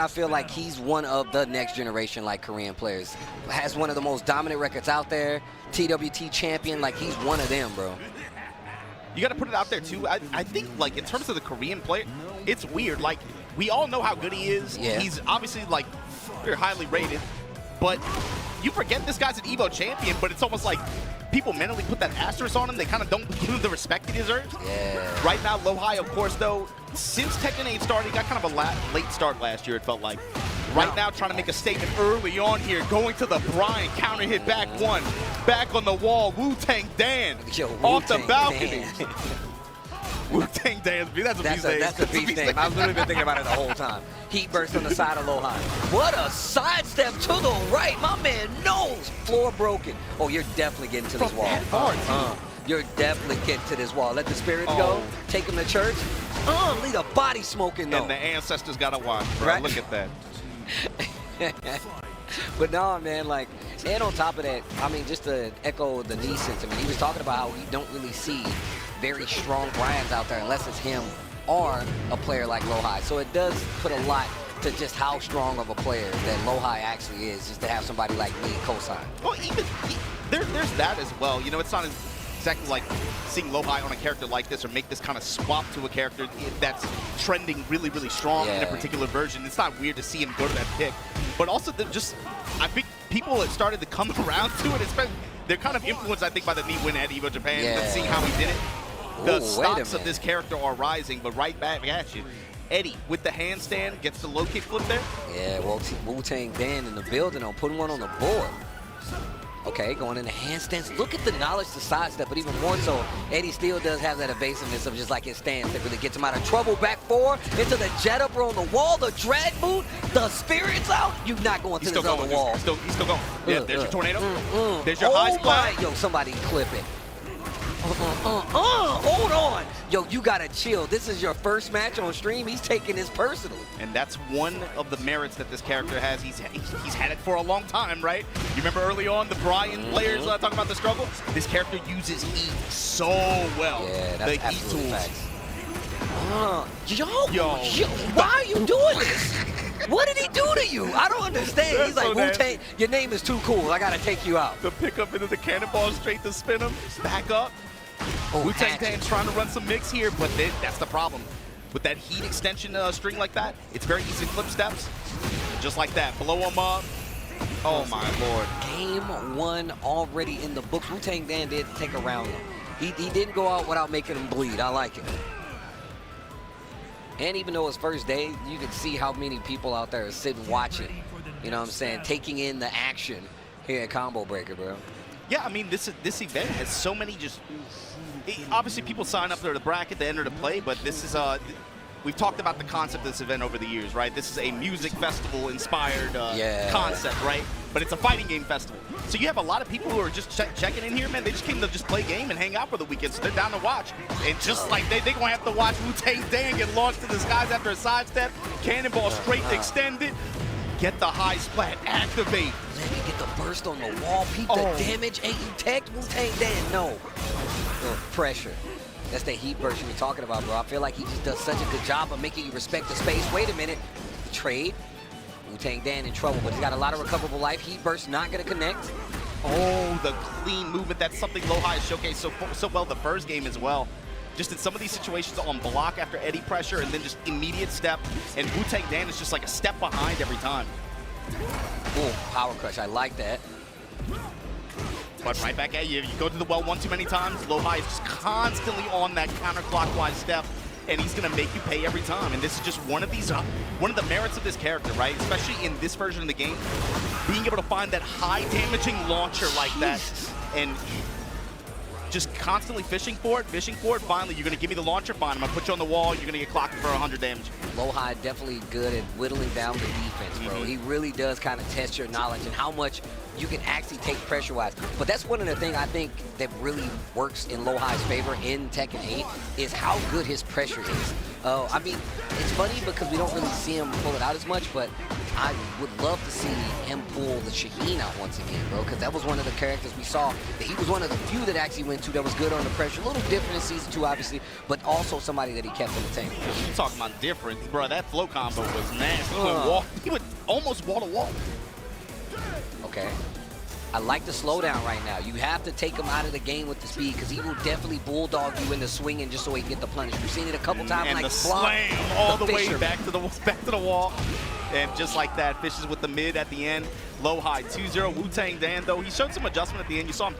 I feel like he's one of the next generation like Korean players. Has one of the most dominant records out there. TWT champion, like he's one of them, bro. You got to put it out there too. I think like in terms of the Korean player, it's weird. Like we all know how good he is. Yeah. He's obviously like very highly rated, but you forget this guy's an EVO champion, but it's almost like people mentally put that asterisk on him. They kind of don't give him the respect he deserves. Yeah. Right now, Lohai, of course, though, since Tekken 8 started, he got kind of a late start last year, it felt like. Right now, trying to make a statement early on here, going to the Bryan, counter hit back one, back on the wall, Wu-Tang Dan, off the balcony. Wu-Tang Dan, that's a beast name. I've literally been thinking about it the whole time. Heat burst on the side of Lohai. What a sidestep to the right. My man knows. Floor broken. Oh, you're definitely getting to this wall. You're definitely getting to this wall. Let the spirits go. Take him to church. Leave the body smoking, though. And the ancestors got to watch, bro. Right? Look at that. But no, man, like, and on top of that, I mean, just to echo the knee sentiment, he was talking about how we don't really see very strong Bryans out there unless it's him or a player like Lohai. So it does put a lot to just how strong of a player that Lohai actually is, just to have somebody like me co-sign. Well, even there's that as well. You know, it's not exactly like seeing Lohai on a character like this or make this kind of swap to a character that's trending really, really strong in a particular version. It's not weird to see him go to that pick. But also, I think people have started to come around to it. They're kind of influenced, I think, by the knee win at EVO Japan, and seeing how he did it. The stocks of this character are rising, but right back at you. Eddy with the handstand gets the low kick flip there. Yeah, well, Wu-Tang Dan in the building on putting one on the board. Okay, going into handstands. Look at the knowledge to sidestep, but even more so, Eddy still does have that evasiveness of just like his stance that really gets him out of trouble. Back four into the jet upper on the wall, the drag boot, the spirits out. You're not going to this other wall. He's still going. Yeah, there's your tornado. There's your high splat. Yo, somebody clip it. Hold on. Yo, you gotta chill. This is your first match on stream. He's taking this personally. And that's one of the merits that this character has. He's had it for a long time, right? You remember early on the Bryan players talking about the struggle? This character uses heat so well. Yeah, that's the heat tools. Facts. Yo, why are you doing this? What did he do to you? I don't understand. He's like, Wu-Tang, your name is too cool. I gotta take you out. The pickup into the cannonball straight to spin him. Back up. Wu-Tang Tang trying to run some mix here, but that's the problem. With that heat extension string like that, it's very easy to clip steps. Just like that. Blow him up. Oh, my Lord. Game one already in the books. Wu-Tang Dan did take a round. He didn't go out without making him bleed. I like it. And even though it's first day, you can see how many people out there are sitting watching. You know what I'm saying? Taking in the action here at Combo Breaker, bro. Yeah, I mean, this event has so many obviously, people sign up for the bracket, they enter to play, but this is we've talked about the concept of this event over the years, right? This is a music festival-inspired concept, right? But it's a fighting game festival. So you have a lot of people who are just checking in here, man. They just came to just play game and hang out for the weekend, so they're down to watch. And just like they're going to have to watch Wu-Tang Dan get launched to the skies after a sidestep, cannonball straight extended, get the high splat, activate. Let me get the burst on the wall, peep the damage, ain't you tech, Wu-Tang Dan? No. Pressure. That's the heat burst you were talking about, bro. I feel like he just does such a good job of making you respect the space. Wait a minute. Trade. Wu-Tang Dan in trouble, but he's got a lot of recoverable life. Heat burst not going to connect. Oh, the clean movement. That's something Lohai showcased so well the first game as well. Just in some of these situations on block after Eddy pressure and then just immediate step. And Wu-Tang Dan is just like a step behind every time. Boom, power crush. I like that. But right back at you. You go to the well one too many times. Lohai is just constantly on that counterclockwise step, and he's going to make you pay every time. And this is just one of the merits of this character, right? Especially in this version of the game, being able to find that high damaging launcher like that, and just constantly fishing for it. Finally, you're going to give me the launcher. Fine, I'm going to put you on the wall. You're going to get clocked for 100 damage. Lohai definitely good at whittling down the defense, bro. He really does kind of test your knowledge and how much you can actually take pressure-wise. But that's one of the things I think that really works in Lohai's favor in Tekken 8 is how good his pressure is. I mean, it's funny because we don't really see him pull it out as much, but I would love to see him pull the Shaheen out once again, bro, because that was one of the characters we saw. That he was one of the few that actually went to that was good under pressure. A little different in Season 2, obviously, but also somebody that he kept in the tank. You talking about different, bro? That flow combo was nasty. He would almost wall to wall. Okay. I like the slowdown right now. You have to take him out of the game with the speed because he will definitely bulldog you into swinging just so he can get the punish. We've seen it a couple times. And like the slam all the way back to the wall. And just like that, fishes with the mid at the end. Low high 2-0. Wu-Tang Dan, though, he showed some adjustment at the end. You saw him